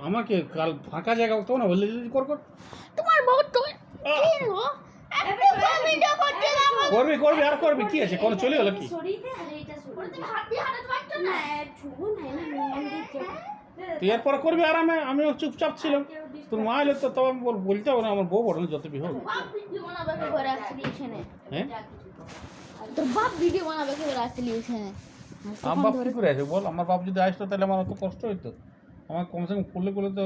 আমাকে কাল ফাঁকা জায়গা তো না বললে কর তোমার বউ তো করবি আর করবি কি আছে কোনো চলে হলো কি তুই এরপরে করবি আরামে আমিও চুপচাপ ছিলাম তোর মা এলে তো তবে বলতে হবে না আমার বউ বড় যত বি হোক হ্যাঁ তোর বাপ ভিডিও বানাবে কে রাখলি এখানে আমার বাপ কি করে আছে বল আমার বাপ যদি আসতো তাহলে আমার অত কষ্ট হইতো আমার কমসে কম করলে তো